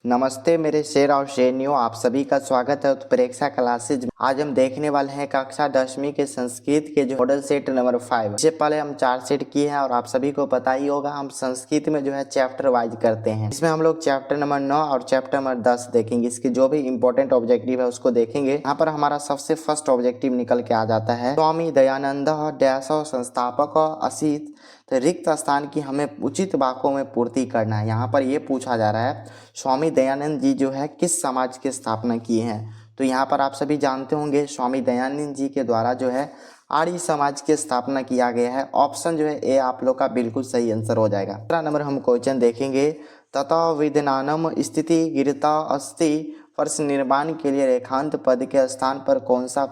नमस्ते मेरे शेर और शेरनियों, आप सभी का स्वागत है उत्प्रेक्षा क्लासेज में। आज हम देखने वाले हैं कक्षा 10वीं के संस्कृत के जो मॉडल सेट नंबर 5। इससे पहले हम 4 सेट किए हैं और आप सभी को पता ही होगा हम संस्कृत में जो है चैप्टर वाइज करते हैं। इसमें हम लोग चैप्टर नंबर 9 और चैप्टर नंबर 10 देखेंगे। इसके जो भी इंपॉर्टेंट ऑब्जेक्टिव है उसको देखेंगे। यहाँ पर हमारा सबसे फर्स्ट ऑब्जेक्टिव निकल के आ जाता है, स्वामी दयानंद डैश संस्थापक असित रिक्त स्थान की हमें उचित वाक्यों में पूर्ति करना है। यहाँ पर यह पूछा जा रहा है स्वामी दयानंद जी जो है किस समाज की स्थापना किए हैं। तो यहाँ पर आप सभी जानते होंगे स्वामी दयानंद जी के द्वारा जो है आर्य समाज की स्थापना किया गया है। ऑप्शन जो है ए आप लोग का बिल्कुल सही आंसर हो जाएगा। दूसरा नंबर हम क्वेश्चन देखेंगे, तथा विद्यमानम स्थिति गिरता अस्ति फर्श निर्माण के लिए रेखांत पद के स्थान पर कौन सा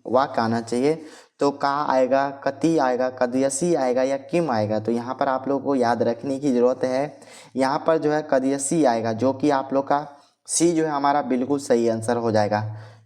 वाक्य आना चाहिए। तो का आएगा, कति आएगा, कदयसी आएगा या किम आएगा। तो यहाँ पर आप लोगों को याद रखने की ज़रूरत है, यहाँ पर जो है कदयसी आएगा, जो कि आप लोग का सी जो है हमारा बिल्कुल सही आंसर हो जाएगा।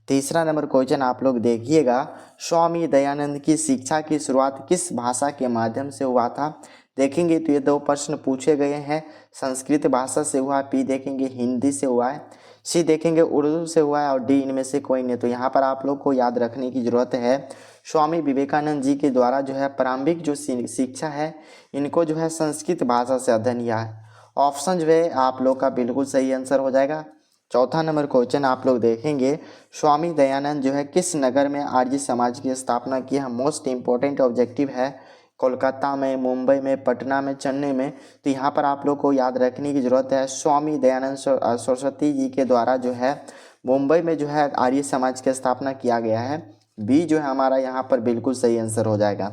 तीसरा नंबर क्वेश्चन आप लोग देखिएगा, स्वामी दयानंद की शिक्षा की शुरुआत किस भाषा के माध्यम से हुआ था। देखेंगे तो ये दो प्रश्न पूछे गए हैं, संस्कृत भाषा से हुआ, पी देखेंगे हिंदी से हुआ है, सी देखेंगे उर्दू से हुआ है और डी इनमें से कोई नहीं। तो यहाँ पर आप लोग को याद रखने की ज़रूरत है, स्वामी विवेकानंद जी के द्वारा जो है प्रारंभिक जो शिक्षा है इनको जो है संस्कृत भाषा से अध्ययन किया है। ऑप्शन जो है आप लोग का बिल्कुल सही आंसर हो जाएगा। चौथा नंबर क्वेश्चन आप लोग देखेंगे, स्वामी दयानंद जो है किस नगर में आर्य समाज की स्थापना की है। मोस्ट इंपॉर्टेंट ऑब्जेक्टिव है, कोलकाता में, मुंबई में, पटना में, चेन्नई में। तो यहाँ पर आप लोग को याद रखने की ज़रूरत है, स्वामी दयानंद सरस्वती जी के द्वारा जो है मुंबई में जो है आर्य समाज की स्थापना किया गया है। बी जो है हमारा यहाँ पर बिल्कुल सही आंसर हो जाएगा।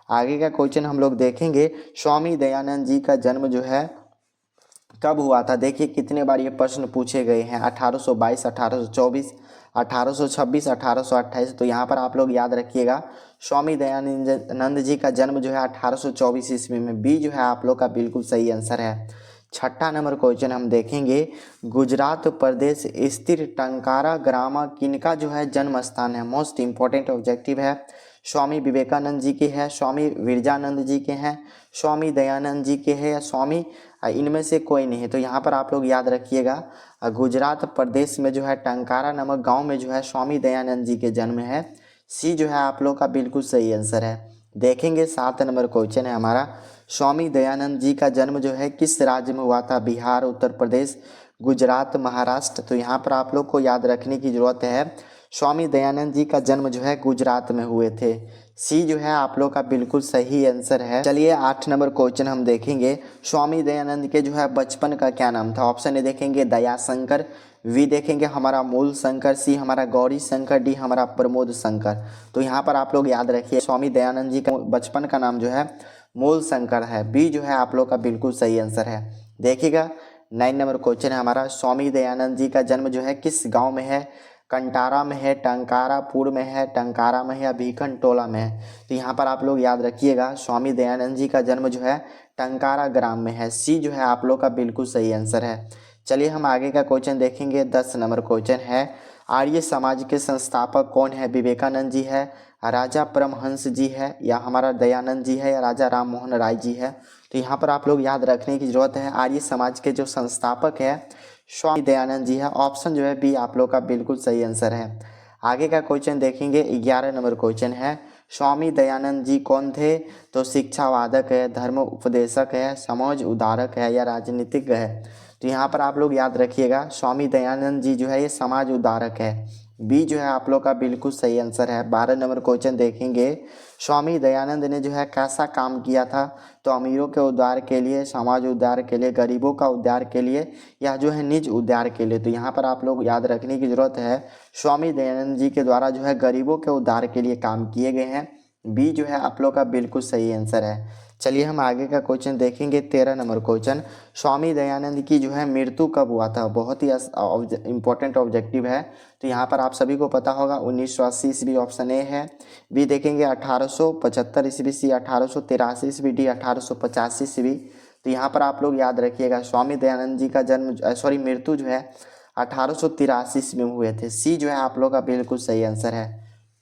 आगे का क्वेश्चन हम लोग देखेंगे, स्वामी दयानंद जी का जन्म जो है कब हुआ था। देखिए कितने बार ये प्रश्न पूछे गए हैं, 1822, 1824, 1826, 1828। तो यहाँ पर आप लोग याद रखिएगा स्वामी दयानंद जी का जन्म जो है 1824 ईस्वी में। बी जो है आप लोग का बिल्कुल सही आंसर है। छठा नंबर क्वेश्चन हम देखेंगे, गुजरात प्रदेश स्थित टंकारा ग्राम किनका जो है जन्म स्थान है। मोस्ट इंपॉर्टेंट ऑब्जेक्टिव है, स्वामी विवेकानंद जी के हैं, स्वामी विरजानंद जी के हैं, स्वामी दयानंद जी के हैं या स्वामी इनमें से कोई नहीं है। तो यहाँ पर आप लोग याद रखिएगा गुजरात प्रदेश में जो है टंकारा नामक गांव में जो है स्वामी दयानंद जी के जन्म है। सी जो है आप लोग का बिल्कुल सही आंसर है। देखेंगे 7 नंबर क्वेश्चन है हमारा, स्वामी दयानंद जी का जन्म जो है किस राज्य में हुआ था। बिहार, उत्तर प्रदेश, गुजरात, महाराष्ट्र। तो यहाँ पर आप लोग को याद रखने की जरूरत है, स्वामी दयानंद जी का जन्म जो है गुजरात में हुए थे। सी जो है आप लोग का बिल्कुल सही आंसर है। चलिए 8 नंबर क्वेश्चन हम देखेंगे, स्वामी दयानंद के जो है बचपन का क्या नाम था। ऑप्शन ए देखेंगे दया शंकर, वी देखेंगे हमारा मूल शंकर, सी हमारा गौरी शंकर, डी हमारा प्रमोद शंकर। तो यहाँ पर आप लोग याद रखिए स्वामी दयानंद जी का बचपन का नाम जो है मूल शंकर है। बी जो है आप लोग का बिल्कुल सही आंसर है। देखिएगा 9 नंबर क्वेश्चन है हमारा, स्वामी दयानंद जी का जन्म जो है किस गांव में है। कंटारा में है, टंकारापुर में है, टंकारा में है या भीखन टोला में है। तो यहाँ पर आप लोग याद रखिएगा स्वामी दयानंद जी का जन्म जो है टंकारा ग्राम में है। सी जो है आप लोग का बिल्कुल सही आंसर है। चलिए हम आगे का क्वेश्चन देखेंगे। 10 नंबर क्वेश्चन है, आर्य समाज के संस्थापक कौन है। विवेकानंद जी है, राजा परमहंस जी है या हमारा दयानंद जी है या राजा राम मोहन राय जी है। तो यहाँ पर आप लोग याद रखने की जरूरत है, आर्य समाज के जो संस्थापक है स्वामी दयानंद जी है। ऑप्शन जो है बी आप लोग का बिल्कुल सही आंसर है। आगे का क्वेश्चन देखेंगे। 11 नंबर क्वेश्चन है, स्वामी दयानंद जी कौन थे। तो शिक्षावादक है, धर्म उपदेशक है, समाज उद्धारक है या राजनीतिक है। तो यहाँ पर आप लोग याद रखिएगा स्वामी दयानंद जी जो है ये समाज उद्धारक है। बी जो है आप लोग का बिल्कुल सही आंसर है। 12 नंबर क्वेश्चन देखेंगे, स्वामी दयानंद ने जो है कैसा काम किया था। तो अमीरों के उद्धार के लिए, समाज उद्धार के लिए, गरीबों का उद्धार के लिए या जो है निज उद्धार के लिए। तो यहाँ पर आप लोग याद रखने की जरूरत है, स्वामी दयानंद जी के द्वारा जो है गरीबों के उद्धार के लिए काम किए गए हैं। बी जो है आप लोग का बिल्कुल सही आंसर है। चलिए हम आगे का क्वेश्चन देखेंगे। 13 नंबर क्वेश्चन, स्वामी दयानंद की जो है मृत्यु कब हुआ था। बहुत ही इंपॉर्टेंट ऑब्जेक्टिव है। तो यहाँ पर आप सभी को पता होगा 1980 ईस्वी ऑप्शन ए है। बी देखेंगे 1875 ईस्वी, सी 1883 ईस्वी, डी 1885 ईस्वी। तो यहाँ पर आप लोग याद रखिएगा स्वामी दयानंद जी का मृत्यु जो है 1883 ईस्वी में हुए थे। सी जो है आप लोग का बिल्कुल सही आंसर है।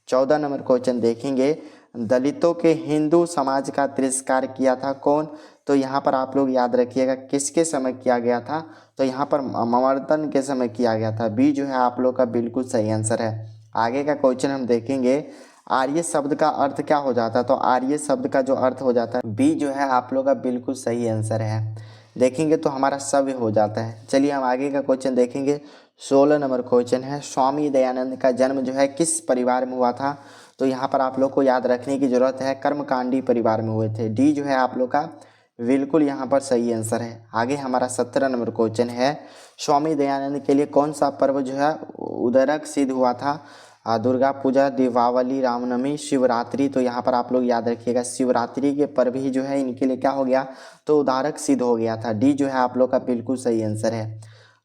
14 नंबर क्वेश्चन देखेंगे, दलितों के हिंदू समाज का तिरस्कार किया था कौन। तो तो यहाँ पर आप लोग याद रखिएगा किसके समय किया गया था, तो यहाँ पर मर्दन के समय किया गया था। बी जो है आप लोग का बिल्कुल सही आंसर है। आगे का क्वेश्चन हम देखेंगे, आर्य शब्द का अर्थ क्या हो जाता है, तो आर्य शब्द का जो अर्थ हो जाता है बी जो है आप लोग का बिल्कुल सही आंसर है। देखेंगे तो हमारा सव्य हो जाता है। चलिए हम आगे का क्वेश्चन देखेंगे। 16 नंबर क्वेश्चन है, स्वामी दयानंद का जन्म जो है किस परिवार में हुआ था, तो यहाँ पर आप लोग को याद रखने की जरूरत है, कर्मकांडी परिवार में हुए थे। डी जो है आप लोग का बिल्कुल यहाँ पर सही आंसर है। आगे हमारा 17 नंबर क्वेश्चन है, स्वामी दयानंद के लिए कौन सा पर्व जो है उदरक सिद्ध हुआ था, दुर्गा पूजा, दीपावली, रामनवमी, शिवरात्रि। तो यहाँ पर आप लोग याद रखिएगा शिवरात्रि के पर्व ही जो है इनके लिए क्या हो गया, तो उदारक सिद्ध हो गया था। डी जो है आप लोग का बिल्कुल सही आंसर है।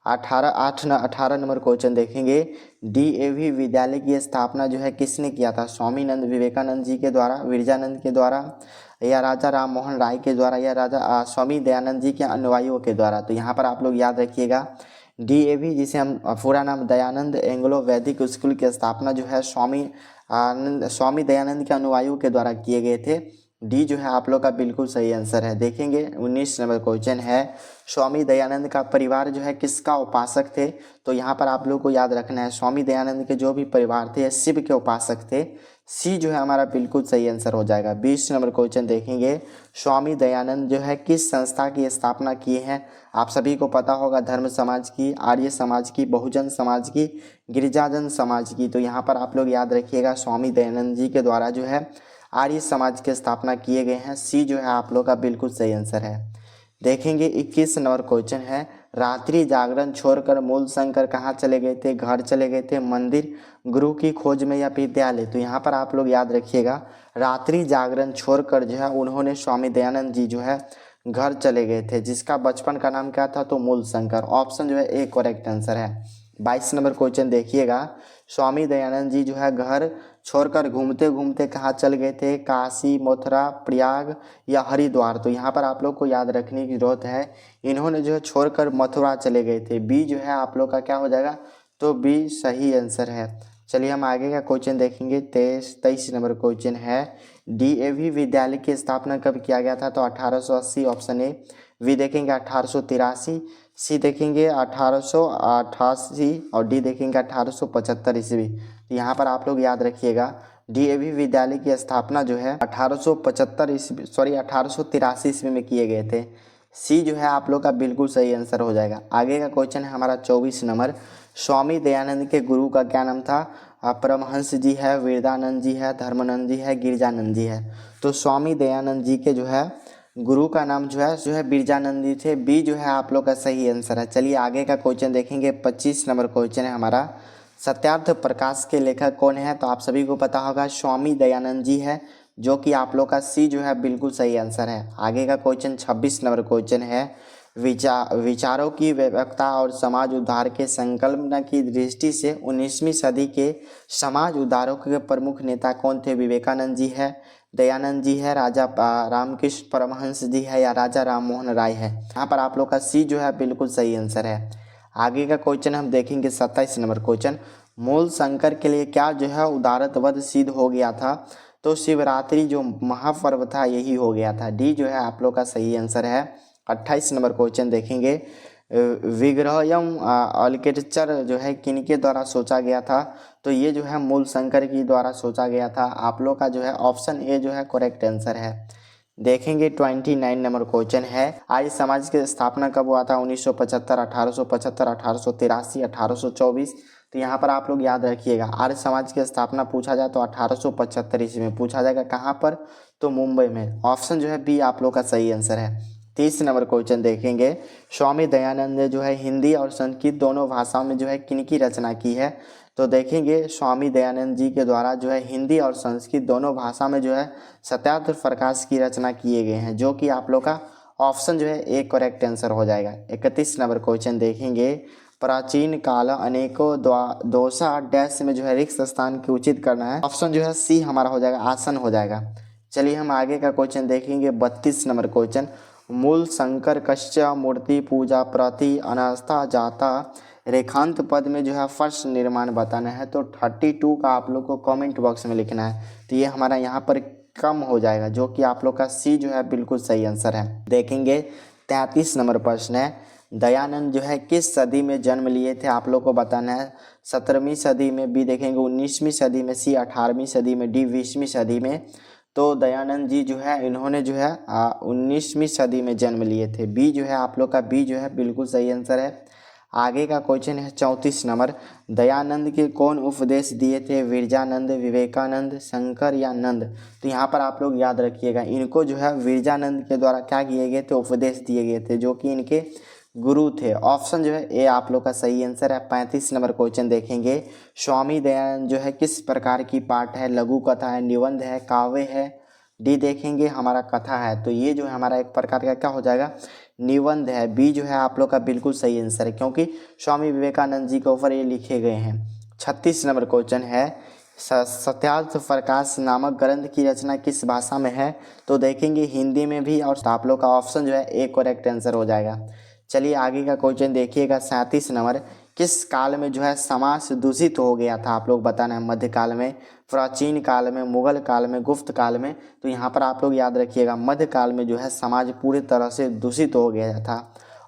18 नंबर क्वेश्चन देखेंगे, DAV विद्यालय की स्थापना जो है किसने किया था, स्वामीनंद विवेकानंद जी के द्वारा, विरजानंद के द्वारा, या राजा राम मोहन राय के द्वारा, या राजा स्वामी दयानंद जी के अनुयायियों के द्वारा। तो यहाँ पर आप लोग याद रखिएगा DAV जिसे हम पूरा नाम दयानंद एंग्लो वैदिक स्कूल की स्थापना जो है स्वामी दयानंद के अनुयायियों के द्वारा किए गए थे। डी जो है आप लोग का बिल्कुल सही आंसर है। देखेंगे 19 नंबर क्वेश्चन है, स्वामी दयानंद का परिवार जो है किसका उपासक थे, तो यहाँ पर आप लोग को याद रखना है स्वामी दयानंद के जो भी परिवार थे शिव के उपासक थे। सी जो है हमारा बिल्कुल सही आंसर हो जाएगा। 20 नंबर क्वेश्चन देखेंगे, स्वामी दयानंद जो है किस संस्था की स्थापना किए हैं, आप सभी को पता होगा धर्म समाज की, आर्य समाज की, बहुजन समाज की, गिरिजाजन समाज की। तो यहाँ पर आप लोग याद रखिएगा स्वामी दयानंद जी के द्वारा जो है आर्य समाज की स्थापना किए गए हैं। सी जो है आप लोग का बिल्कुल सही आंसर है। देखेंगे 21 नंबर क्वेश्चन है, रात्रि जागरण छोड़कर मूल शंकर कहाँ चले गए थे, घर चले गए थे, मंदिर, गुरु की खोज में, या विद्यालय। तो यहाँ पर आप लोग याद रखिएगा रात्रि जागरण छोड़कर जो है उन्होंने स्वामी दयानंद जी जो है घर चले गए थे, जिसका बचपन का नाम क्या था, तो मूल शंकर। ऑप्शन जो है ए करेक्ट आंसर है। 22 नंबर क्वेश्चन देखिएगा, स्वामी दयानंद जी जो है घर छोड़कर घूमते घूमते कहाँ चल गए थे, काशी, मथुरा, प्रयाग, या हरिद्वार। तो यहाँ पर आप लोग को याद रखने की जरूरत है, इन्होंने जो है छोड़कर मथुरा चले गए थे। बी जो है आप लोग का क्या हो जाएगा, तो बी सही आंसर है। चलिए हम आगे का क्वेश्चन देखेंगे। 23 नंबर क्वेश्चन है, DAV विद्यालय की स्थापना कब किया गया था, तो 1880 ऑप्शन ए। वी देखेंगे 1883, सी देखेंगे 1888, और डी देखेंगे 1875 ईस्वी। तो यहाँ पर आप लोग याद रखिएगा DAV विद्यालय की स्थापना जो है 1883 ईस्वी में किए गए थे। सी जो है आप लोग का बिल्कुल सही आंसर हो जाएगा। आगे का क्वेश्चन है हमारा 24 नंबर, स्वामी दयानंद के गुरु का क्या नाम था, परमहंस जी है, वेदानंद जी है, धर्मानंद जी है, गिरिजानंद जी है। तो स्वामी दयानंद जी के जो है गुरु का नाम जो है बिरजानंद जी थे। बी जो है आप लोग का सही आंसर है। चलिए आगे का क्वेश्चन देखेंगे। 25 नंबर क्वेश्चन है हमारा, सत्यार्थ प्रकाश के लेखक कौन है, तो आप सभी को पता होगा स्वामी दयानंद जी है, जो कि आप लोग का सी जो है बिल्कुल सही आंसर है। आगे का क्वेश्चन 26 नंबर क्वेश्चन है, विचारों की व्यापकता और समाज उद्धार के संकल्पना की दृष्टि से 19वीं सदी के समाज उद्धारकों के प्रमुख नेता कौन थे, विवेकानंद जी है, दयानंद जी है, राजा रामकृष्ण परमहंस जी है, या राजा राम मोहन राय है। यहाँ पर आप लोग का सी जो है बिल्कुल सही आंसर है। आगे का क्वेश्चन हम देखेंगे 27 नंबर क्वेश्चन, मूल शंकर के लिए क्या जो है उदारतवद सिद्ध हो गया था, तो शिवरात्रि जो महापर्व था यही हो गया था। डी जो है आप लोग का सही आंसर है। 28 नंबर क्वेश्चन देखेंगे, विग्रहयम आर्किटेक्चर जो है किनके द्वारा सोचा गया था, तो ये जो है मूल शंकर की द्वारा सोचा गया था। आप लोग का जो है ऑप्शन ए जो है करेक्ट आंसर है। देखेंगे 29 नंबर क्वेश्चन है, आर्य समाज की स्थापना कब हुआ था, 1975, 1875, 1883, 1824। तो यहाँ पर आप लोग याद रखिएगा आर्य समाज की स्थापना पूछा जाए तो 1875 ईस्वी में पूछा जाएगा। कहाँ पर, तो मुंबई में। ऑप्शन जो है बी आप लोग का सही आंसर है। 30 नंबर क्वेश्चन देखेंगे, स्वामी दयानंद ने जो है हिंदी और संस्कृत दोनों भाषाओं में जो है किनकी रचना की है, तो देखेंगे स्वामी दयानंद जी के द्वारा जो है हिंदी और संस्कृत दोनों भाषा में जो है सत्यार्थ प्रकाश की रचना किए गए हैं, जो कि आप लोग का ऑप्शन जो है एक करेक्ट आंसर हो जाएगा। 31 नंबर क्वेश्चन देखेंगे, प्राचीन काल अनेकों दोषा डैश में जो है रिक्त स्थान की उचित करना है। ऑप्शन जो है सी हमारा हो जाएगा, आसन हो जाएगा। चलिए हम आगे का क्वेश्चन देखेंगे। 32 नंबर क्वेश्चन, मूल शंकर कश्य मूर्ति पूजा प्रति अनास्था जाता रेखांत पद में जो है फर्स्ट निर्माण बताना है, तो 32 का आप लोग को कमेंट बॉक्स में लिखना है। तो ये हमारा यहाँ पर कम हो जाएगा, जो कि आप लोग का सी जो है बिल्कुल सही आंसर है। देखेंगे 33 नंबर प्रश्न है, दयानंद जो है किस सदी में जन्म लिए थे, आप लोग को बताना है। 17वीं सदी में, बी देखेंगे 19वीं सदी में, सी 18वीं सदी में, डी 20वीं सदी में। तो दयानंद जी जो है इन्होंने जो है 19वीं सदी में जन्म लिए थे। बी जो है आप लोग का बी जो है बिल्कुल सही आंसर है। आगे का क्वेश्चन है 34 नंबर, दयानंद के कौन उपदेश दिए थे, विरजानंद, विवेकानंद, शंकर या नंद। तो यहाँ पर आप लोग याद रखिएगा, इनको जो है विरजानंद के द्वारा क्या किए गए थे, उपदेश दिए गए थे, जो कि इनके गुरु थे। ऑप्शन जो है ए आप लोग का सही आंसर है। 35 नंबर क्वेश्चन देखेंगे, स्वामी दयानंद जो है किस प्रकार की पाठ है, लघु कथा है, निबंध है, काव्य है। डी देखेंगे हमारा कथा है, तो ये जो है हमारा एक प्रकार का क्या हो जाएगा, निबंध है। बी जो है आप लोग का बिल्कुल सही आंसर है, क्योंकि स्वामी विवेकानंद जी के ऊपर ये लिखे गए हैं। 36 नंबर क्वेश्चन है, सत्यार्थ प्रकाश नामक ग्रंथ की रचना किस भाषा में है। तो देखेंगे हिंदी में भी, और आप लोग का ऑप्शन जो है ए करेक्ट आंसर हो जाएगा। चलिए आगे का क्वेश्चन देखिएगा 37 नंबर, किस काल में जो है समाज दूषित हो गया था, आप लोग बताना है। मध्यकाल में, प्राचीन काल में, मुगल काल में, गुप्त काल में। तो यहाँ पर आप लोग याद रखिएगा, मध्यकाल में जो है समाज पूरी तरह से दूषित हो गया था।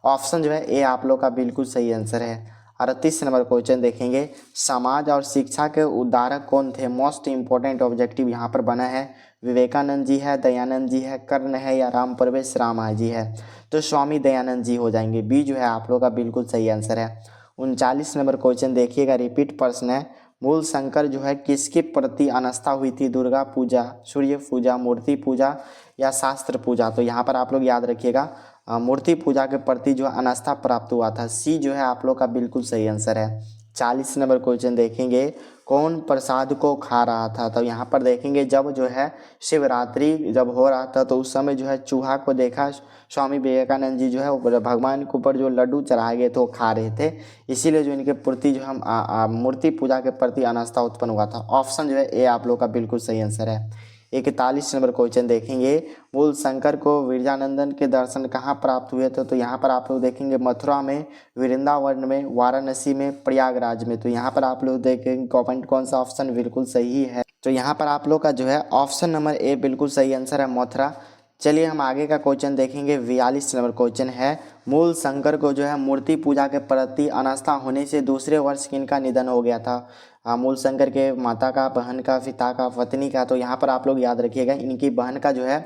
ऑप्शन जो है ए आप लोग का बिल्कुल सही आंसर है। 38 नंबर क्वेश्चन देखेंगे, समाज और शिक्षा के उद्धारक कौन थे। मोस्ट इंपॉर्टेंट ऑब्जेक्टिव यहाँ पर बना है, विवेकानंद जी है, दयानंद जी है, कर्ण है या राम प्रवेश रामा जी है। तो स्वामी दयानंद जी हो जाएंगे। बी जो है आप लोग का बिल्कुल सही आंसर है। 39 नंबर क्वेश्चन देखिएगा, रिपीट प्रश्न है, मूल शंकर जो है किसके प्रति आस्था हुई थी, दुर्गा पूजा, सूर्य पूजा, मूर्ति पूजा या शास्त्र पूजा। तो यहाँ पर आप लोग याद रखिएगा, मूर्ति पूजा के प्रति जो आस्था प्राप्त हुआ था। सी जो है आप लोग का बिल्कुल सही आंसर है। 40 नंबर क्वेश्चन देखेंगे, कौन प्रसाद को खा रहा था। तो यहाँ पर देखेंगे जब जो है शिवरात्रि जब हो रहा था, तो उस समय जो है चूहा को देखा, स्वामी विवेकानंद जी जो है भगवान के ऊपर जो लड्डू चढ़ाए गए थे वो खा रहे थे, इसीलिए जो इनके प्रति जो हम मूर्ति पूजा के प्रति आस्था उत्पन्न हुआ था। ऑप्शन जो है ए आप लोग का बिल्कुल सही आंसर है। 41 नंबर क्वेश्चन देखेंगे, मूल शंकर को विरजानंदन के दर्शन कहाँ प्राप्त हुए थे। तो यहाँ पर आप लोग देखेंगे मथुरा में, वृंदावन में, वाराणसी में, प्रयागराज में। तो यहाँ पर आप लोग देखेंगे कौन सा ऑप्शन बिल्कुल सही है। तो यहाँ पर आप लोग का जो है ऑप्शन नंबर ए बिल्कुल सही आंसर है, मथुरा। चलिए हम आगे का क्वेश्चन देखेंगे। 42 नंबर क्वेश्चन है, मूल शंकर को जो है मूर्ति पूजा के प्रति अनास्था होने से दूसरे वर्ष किनका निधन हो गया था। मूल शंकर के माता का, बहन का, पिता का, पत्नी का। तो यहाँ पर आप लोग याद रखिएगा, इनकी बहन का जो है,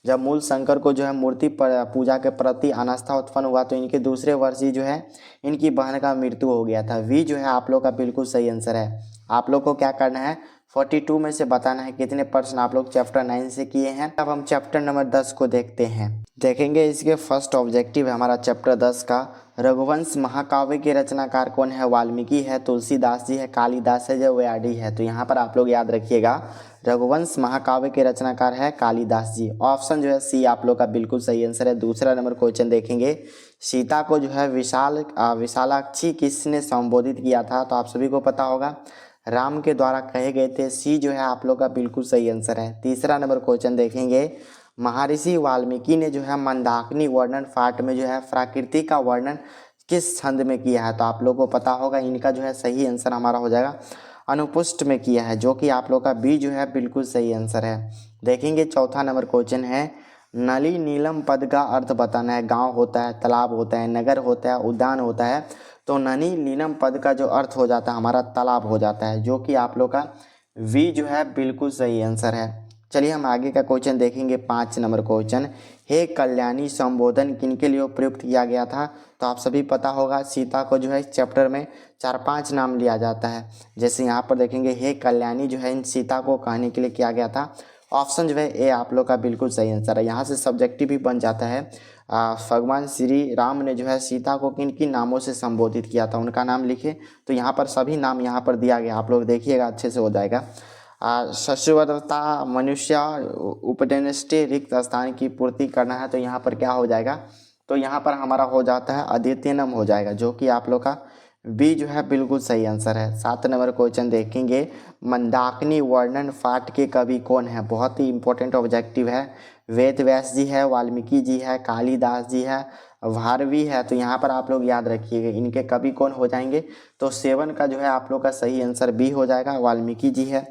जब मूल शंकर को जो है मूर्ति पूजा के प्रति अनास्था उत्पन्न हुआ, तो इनके दूसरे वर्ष ही जो है इनकी बहन का मृत्यु हो गया था। वी जो है आप लोग का बिल्कुल सही आंसर है। आप लोग को क्या करना है, 42 में से बताना है कितने प्रश्न आप लोग चैप्टर 9 से किए हैं। अब हम चैप्टर नंबर 10 को देखते हैं। देखेंगे इसके फर्स्ट ऑब्जेक्टिव है हमारा चैप्टर 10 का, रघुवंश महाकाव्य के रचनाकार कौन है। वाल्मीकि है, तुलसीदास जी है, कालिदास है या व्याडी है। तो यहाँ पर आप लोग याद रखिएगा, रघुवंश महाकाव्य के रचनाकार है कालिदास जी। ऑप्शन जो है सी आप लोग का बिल्कुल सही आंसर है। दूसरा नंबर क्वेश्चन देखेंगे, सीता को जो है विशालाक्षी किसने संबोधित किया था। तो आप सभी को पता होगा, राम के द्वारा कहे गए थे। सी जो है आप लोग का बिल्कुल सही आंसर है। तीसरा नंबर क्वेश्चन देखेंगे, महर्षि वाल्मीकि ने जो है मंदाकिनी वर्णन पाठ में जो है प्रकृति का वर्णन किस छंद में किया है। तो आप लोग को पता होगा, इनका जो है सही आंसर हमारा हो जाएगा अनुपुष्ट में किया है, जो कि आप लोग का बी जो है बिल्कुल सही आंसर है। देखेंगे चौथा नंबर क्वेश्चन है, नली नीलम पद का अर्थ बताना है। गांव होता है, तालाब होता है, नगर होता है, उद्यान होता है। तो नली नीलम पद का जो अर्थ हो जाता है हमारा तालाब हो जाता है, जो कि आप लोग का वी जो है बिल्कुल सही आंसर है। चलिए हम आगे का क्वेश्चन देखेंगे। 5 नंबर क्वेश्चन, हे कल्याणी संबोधन किनके लिए प्रयुक्त किया गया था। तो आप सभी पता होगा, सीता को जो है इस चैप्टर में 4-5 नाम लिया जाता है। जैसे यहाँ पर देखेंगे, हे कल्याणी जो है इन सीता को कहने के लिए किया गया था। ऑप्शन जो है ए आप लोग का बिल्कुल सही आंसर है। यहाँ से सब्जेक्टिव भी बन जाता है, भगवान श्री राम ने जो है सीता को किन किन नामों से संबोधित किया था, उनका नाम लिखे। तो यहाँ पर सभी नाम यहाँ पर दिया गया, आप लोग देखिएगा अच्छे से हो जाएगा। शशिवरता, मनुष्य, उपनिष्ठे, रिक्त स्थान की पूर्ति करना है। तो यहाँ पर क्या हो जाएगा, तो यहाँ पर हमारा हो जाता है अद्वितीयनम हो जाएगा, जो कि आप लोग का बी जो है बिल्कुल सही आंसर है। 7 नंबर क्वेश्चन देखेंगे, मंदाकिनी वर्णन पाठ के कवि कौन है। बहुत ही इंपॉर्टेंट ऑब्जेक्टिव है। वेद व्यास जी है, वाल्मीकि जी है, कालिदास जी है, भारवी है। तो यहाँ पर आप लोग याद रखिएगा, इनके कवि कौन हो जाएंगे। तो 7 का जो है आप लोग का सही आंसर बी हो जाएगा, वाल्मीकि जी है।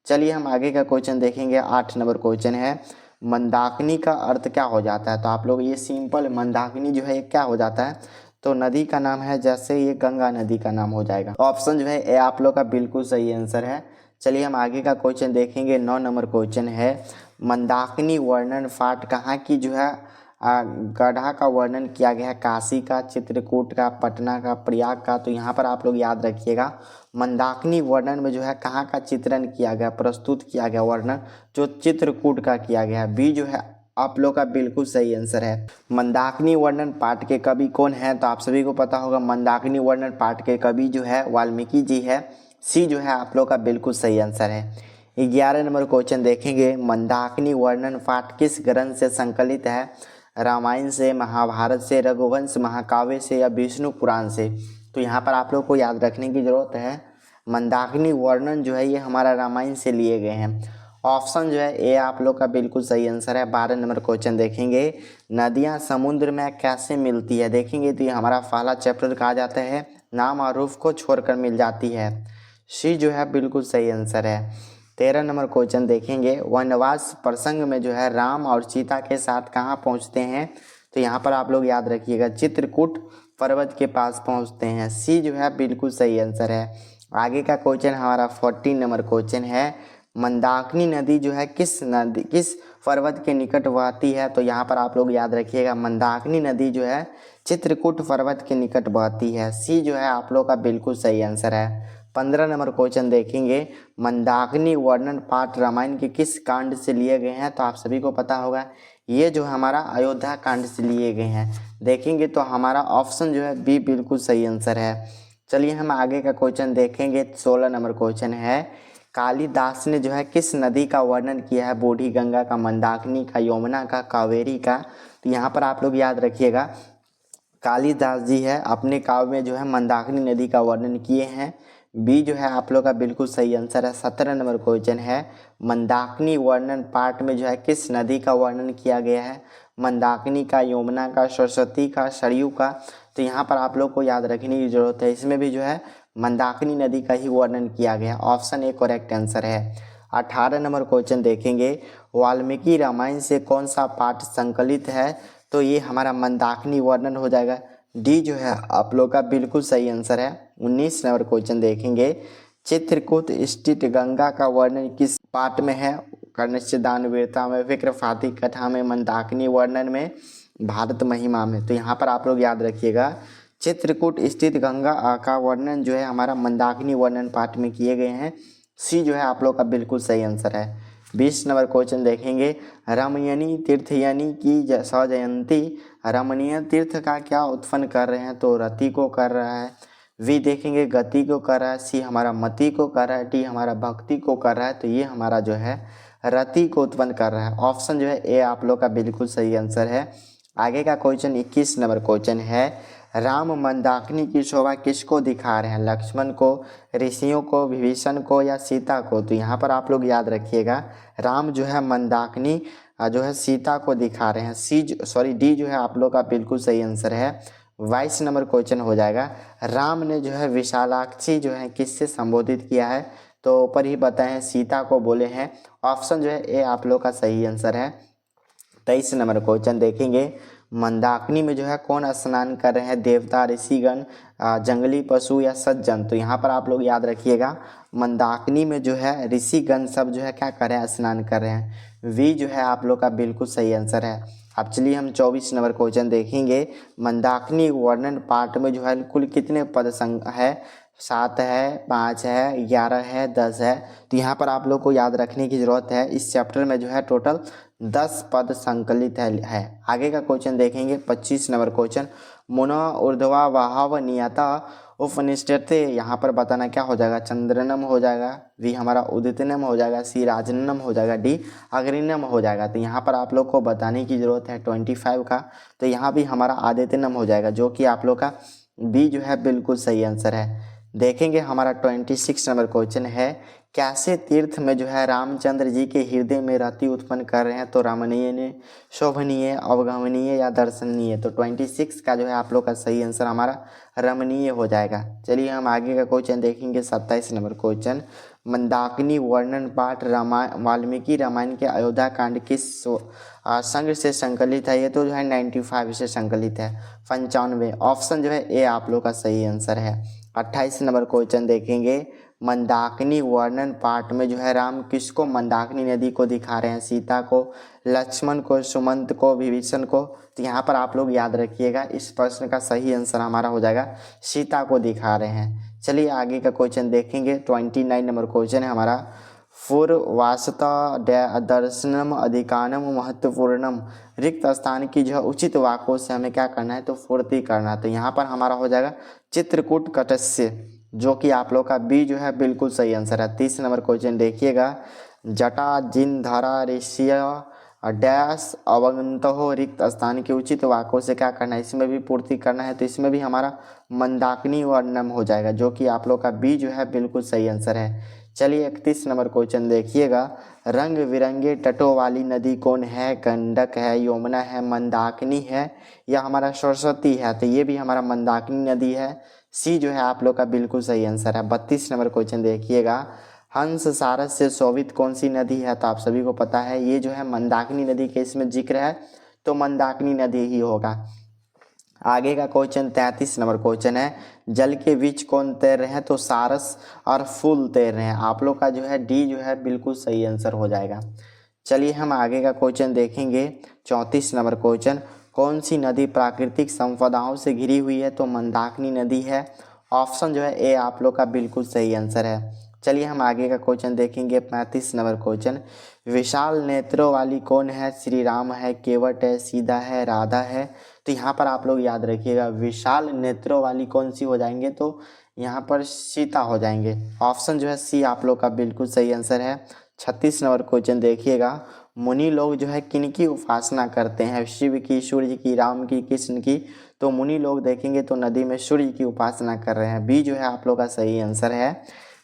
चलिए हम आगे का क्वेश्चन देखेंगे। 8 नंबर क्वेश्चन है, मंदाकिनी का अर्थ क्या हो जाता है। तो आप लोग ये सिंपल, मंदाकिनी जो है ये क्या हो जाता है, तो नदी का नाम है, जैसे ये गंगा नदी का नाम हो जाएगा। ऑप्शन जो है ए आप लोग का बिल्कुल सही आंसर है। चलिए हम आगे का क्वेश्चन देखेंगे। 9 नंबर क्वेश्चन है, मंदाकिनी वर्णन पाठ कहाँ की जो है गढ़ा का वर्णन किया गया है, काशी का, चित्रकूट का, पटना का, प्रयाग का। तो यहाँ पर आप लोग याद रखिएगा, मंदाकिनी वर्णन में जो है कहाँ का चित्रण किया गया, प्रस्तुत किया गया वर्णन, जो चित्रकूट का किया गया है। बी जो है आप लोग का बिल्कुल सही आंसर है। मंदाकिनी वर्णन पाठ के कवि कौन है, तो आप सभी को पता होगा मंदाकिनी वर्णन पाठ के कवि जो है वाल्मीकि जी है। सी जो है आप लोग का बिल्कुल सही आंसर है। 11 नंबर क्वेश्चन देखेंगे, मंदाकिनी वर्णन पाठ किस ग्रंथ से संकलित है, रामायण से, महाभारत से, रघुवंश महाकाव्य से या विष्णु पुराण से। तो यहाँ पर आप लोग को याद रखने की जरूरत है, मंदाकिनी वर्णन जो है ये हमारा रामायण से लिए गए हैं। ऑप्शन जो है ए आप लोग का बिल्कुल सही आंसर है। 12 नंबर क्वेश्चन देखेंगे, नदियाँ समुद्र में कैसे मिलती है। देखेंगे तो ये हमारा पहला चैप्टर कहा जाता है, नाम और रूप को छोड़कर मिल जाती है। सी जो है बिल्कुल सही आंसर है। 13 नंबर क्वेश्चन देखेंगे, वनवास प्रसंग में जो है राम और सीता के साथ कहाँ पहुँचते हैं। तो यहाँ पर आप लोग याद रखिएगा, चित्रकूट पर्वत के पास पहुँचते हैं। सी जो है बिल्कुल सही आंसर है। आगे का क्वेश्चन हमारा 14 नंबर क्वेश्चन है, मंदाकिनी नदी जो है किस पर्वत के निकट बहती है। तो यहाँ पर आप लोग याद रखिएगा, मंदाकिनी नदी जो है चित्रकूट पर्वत के निकट बहती है। सी जो है आप लोग का बिल्कुल सही आंसर है। 15 नंबर क्वेश्चन देखेंगे, मंदाकिनी वर्णन पाठ रामायण के किस कांड से लिए गए हैं। तो आप सभी को पता होगा, ये जो हमारा अयोध्या कांड से लिए गए हैं। देखेंगे तो हमारा ऑप्शन जो है बी बिल्कुल सही आंसर है। चलिए हम आगे का क्वेश्चन देखेंगे। 16 नंबर क्वेश्चन है, कालिदास ने जो है किस नदी का वर्णन किया है, बूढ़ी गंगा का, मंदाकिनी का, यमुना का, कावेरी का। तो यहाँ पर आप लोग याद रखिएगा, कालिदास जी है अपने काव्य में जो है मंदाकिनी नदी का वर्णन किए हैं। बी जो है आप लोग का बिल्कुल सही आंसर है। 17 नंबर क्वेश्चन है, मंदाकिनी वर्णन पाठ में जो है किस नदी का वर्णन किया गया है, मंदाकिनी का, यमुना का, सरस्वती का, सरयू का। तो यहाँ पर आप लोग को याद रखने की जरूरत है, इसमें भी जो है मंदाकिनी नदी का ही वर्णन किया गया। ऑप्शन ए करेक्ट आंसर है। 18 नंबर क्वेश्चन देखेंगे, वाल्मीकि रामायण से कौन सा पाठ संकलित है। तो ये हमारा मंदाकिनी वर्णन हो जाएगा। डी जो है आप लोग का बिल्कुल सही आंसर है। 19 नंबर क्वेश्चन देखेंगे, चित्रकूट स्थित गंगा का वर्णन किस पाठ में है, कर्णस्य दानवीरता में, विक्रमादित्य कथा में, मंदाकिनी वर्णन में, भारत महिमा में। तो यहाँ पर आप लोग याद रखिएगा, चित्रकूट स्थित गंगा का वर्णन जो है हमारा मंदाकिनी वर्णन पाठ में किए गए हैं। सी जो है आप लोग का बिल्कुल सही आंसर है। 20 नंबर क्वेश्चन देखेंगे, रमणीय तीर्थयानी की सजयंती रमणीय तीर्थ का क्या उत्पन्न कर रहे हैं। तो रति को कर रहा है। वी देखेंगे गति को कर रहा है। सी हमारा मति को कर रहा है। डी हमारा भक्ति को कर रहा है। तो ये हमारा जो है रति को उत्पन्न कर रहा है। ऑप्शन जो है ए आप लोग का बिल्कुल सही आंसर है। आगे का क्वेश्चन 21 नंबर क्वेश्चन है, राम मंदाकिनी की शोभा किसको दिखा रहे हैं, लक्ष्मण को, ऋषियों को, विभीषण को या सीता को। तो यहाँ पर आप लोग याद रखिएगा, राम जो है मंदाकिनी जो है सीता को दिखा रहे हैं। डी जो है आप लोग का बिल्कुल सही आंसर है। 22 नंबर क्वेश्चन हो जाएगा, राम ने जो है विशालाक्षी जो है किससे संबोधित किया है। तो ऊपर ही बताएं, सीता को बोले हैं। ऑप्शन जो है ए आप लोग का सही आंसर है। 23 नंबर क्वेश्चन देखेंगे, मंदाकिनी में जो है कौन स्नान कर रहे हैं, देवता, ऋषिगण, जंगली पशु या सज्जन। तो यहाँ पर आप लोग याद रखिएगा, मंदाकिनी में जो है ऋषिगण सब जो है क्या कर रहे हैं, स्नान कर रहे हैं। वी जो है आप लोग का बिल्कुल सही आंसर है। अब चलिए हम 24 नंबर क्वेश्चन देखेंगे, मंदाकिनी वर्णन पाठ में जो है कुल कितने पद है, 7 है, 5 है, 11 है, 10 है। तो यहाँ पर आप लोग को याद रखने की जरूरत है, इस चैप्टर में जो है टोटल 10 पद संकलित है। आगे का क्वेश्चन देखेंगे 25 नंबर क्वेश्चन, मुना ऊर्ध्वा वाहव नियता उपनिष्ठते। यहाँ पर बताना क्या हो जाएगा, चंद्रनम हो जाएगा। वी हमारा उदितनम हो जाएगा। सी राजनम हो जाएगा। डी अग्रिनम हो जाएगा। तो यहाँ पर आप लोग को बताने की जरूरत है 25 का। तो यहाँ भी हमारा आदित्यनम हो जाएगा, जो कि आप लोग का बी जो है बिल्कुल सही आंसर है। देखेंगे हमारा 26 नंबर क्वेश्चन है, कैसे तीर्थ में जो है रामचंद्र जी के हृदय में रति उत्पन्न कर रहे हैं, तो रमणीय ने, शोभनीय, अवगमनीय या दर्शनीय। तो 26 का जो है आप लोग का सही आंसर हमारा रमणीय हो जाएगा। चलिए हम आगे का क्वेश्चन देखेंगे। 27 नंबर क्वेश्चन, मंदाकिनी वर्णन पाठ वाल्मीकि रामायण के अयोध्या कांड किस संग्रह से संकलित है? ये तो जो है 95 से संकलित है, 95। ऑप्शन जो है ए आप लोग का सही आंसर है। 28 नंबर क्वेश्चन देखेंगे। मंदाकिनी वर्णन पाठ में जो है राम किसको मंदाकिनी नदी को दिखा रहे हैं? सीता को, लक्ष्मण को, सुमंत को, विभीषण को। तो यहाँ पर आप लोग याद रखिएगा, इस प्रश्न का सही आंसर हमारा हो जाएगा सीता को दिखा रहे हैं। चलिए आगे का क्वेश्चन देखेंगे। 29 नंबर क्वेश्चन है हमारा, पूर्वासता दर्शनम अधिकानम महत्वपूर्णम। रिक्त स्थान की जो उचित वाक्यों से हमें क्या करना है? तो पूर्ति करना। तो यहाँ पर हमारा हो जाएगा चित्रकूट कटस्य, जो कि आप लोग का बी जो है बिल्कुल सही आंसर है। 30 नंबर क्वेश्चन देखिएगा। जटा जिन धरा ऋषिय डैश अवगंत हो। रिक्त स्थान के उचित वाक्यों से क्या करना है? इसमें भी पूर्ति करना है। तो इसमें भी हमारा मंदाकिनी वर्णम हो जाएगा, जो कि आप लोग का बी जो है बिल्कुल सही आंसर है। चलिए 31 नंबर क्वेश्चन देखिएगा। रंग बिरंगे तटों वाली नदी कौन है? गंडक है, यमुना है, मंदाकिनी है या हमारा सरस्वती है? तो ये भी हमारा मंदाकिनी नदी है। सी जो है आप लोग का बिल्कुल सही आंसर है। 32 नंबर क्वेश्चन देखिएगा। हंस सारस से शोभित कौन सी नदी है? तो आप सभी को पता है ये जो है मंदाकिनी नदी के इसमें जिक्र है, तो मंदाकिनी नदी ही होगा। आगे का क्वेश्चन 33 नंबर क्वेश्चन है। जल के बीच कौन तैर रहे हैं? तो सारस और फूल तैर रहे हैं। आप लोग का जो है डी जो है बिल्कुल सही आंसर हो जाएगा। चलिए हम आगे का क्वेश्चन देखेंगे। 34 नंबर क्वेश्चन, कौन सी नदी प्राकृतिक संपदाओं से घिरी हुई है? तो मंदाकिनी नदी है। ऑप्शन जो है ए आप लोग का बिल्कुल सही आंसर है। चलिए हम आगे का क्वेश्चन देखेंगे। 35 नंबर क्वेश्चन, विशाल नेत्रों वाली कौन है? श्री राम है, केवट है, सीता है, राधा है। तो यहाँ पर आप लोग याद रखिएगा, विशाल नेत्रों वाली कौन सी हो जाएंगे? तो यहाँ पर सीता हो जाएंगे। ऑप्शन जो है सी आप लोग का बिल्कुल सही आंसर है। 36 नंबर क्वेश्चन देखिएगा। मुनि लोग जो है किनकी उपासना करते हैं? शिव की, सूर्य की, राम की, कृष्ण की। तो मुनि लोग देखेंगे तो नदी में सूर्य की उपासना कर रहे हैं। बी जो है आप लोग का सही आंसर है।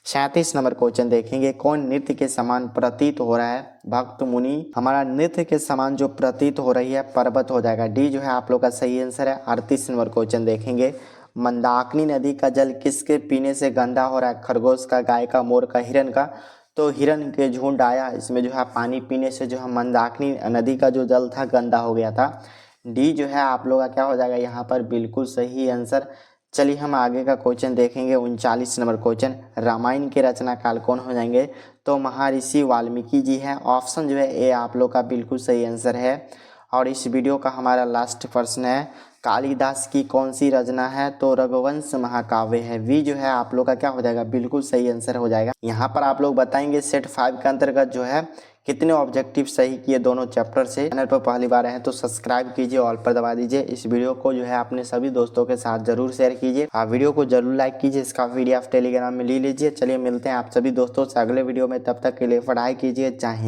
37 नंबर क्वेश्चन देखेंगे। कौन नृत्य के समान प्रतीत हो रहा है? भक्त मुनि। हमारा नृत्य के समान जो प्रतीत हो रही है पर्वत हो जाएगा। डी जो है आप लोग का सही आंसर है। 38 नंबर क्वेश्चन देखेंगे। मंदाकिनी नदी का जल किसके पीने से गंदा हो रहा है? खरगोश का, गाय का, मोर का, हिरन का। तो हिरन के झुंड आया, इसमें जो है पानी पीने से जो है मंदाकिनी नदी का जो जल था गंदा हो गया था। डी जो है आप लोग का क्या हो जाएगा यहाँ पर बिल्कुल सही आंसर। चलिए हम आगे का क्वेश्चन देखेंगे। 39 नंबर क्वेश्चन, रामायण के रचनाकाल कौन हो जाएंगे? तो महर्षि वाल्मीकि जी हैं। ऑप्शन जो है ए आप लोग का बिल्कुल सही आंसर है। और इस वीडियो का हमारा लास्ट प्रश्न है, कालिदास की कौन सी रचना है? तो रघुवंश महाकाव्य है। वी जो है आप लोग का क्या हो जाएगा बिल्कुल सही आंसर हो जाएगा। यहाँ पर आप लोग बताएंगे सेट 5 के अंतर्गत जो है कितने ऑब्जेक्टिव सही किए दोनों चैप्टर से। चैनल पर पहली बार हैं तो सब्सक्राइब कीजिए, ऑल पर दबा दीजिए। इस वीडियो को जो है अपने सभी दोस्तों के साथ जरूर शेयर कीजिए। वीडियो को जरूर लाइक कीजिए। इसका PDF टेलीग्राम में ले लीजिए। चलिए मिलते हैं आप सभी दोस्तों से अगले वीडियो में, तब तक के लिए पढ़ाई कीजिए। जय हिंद।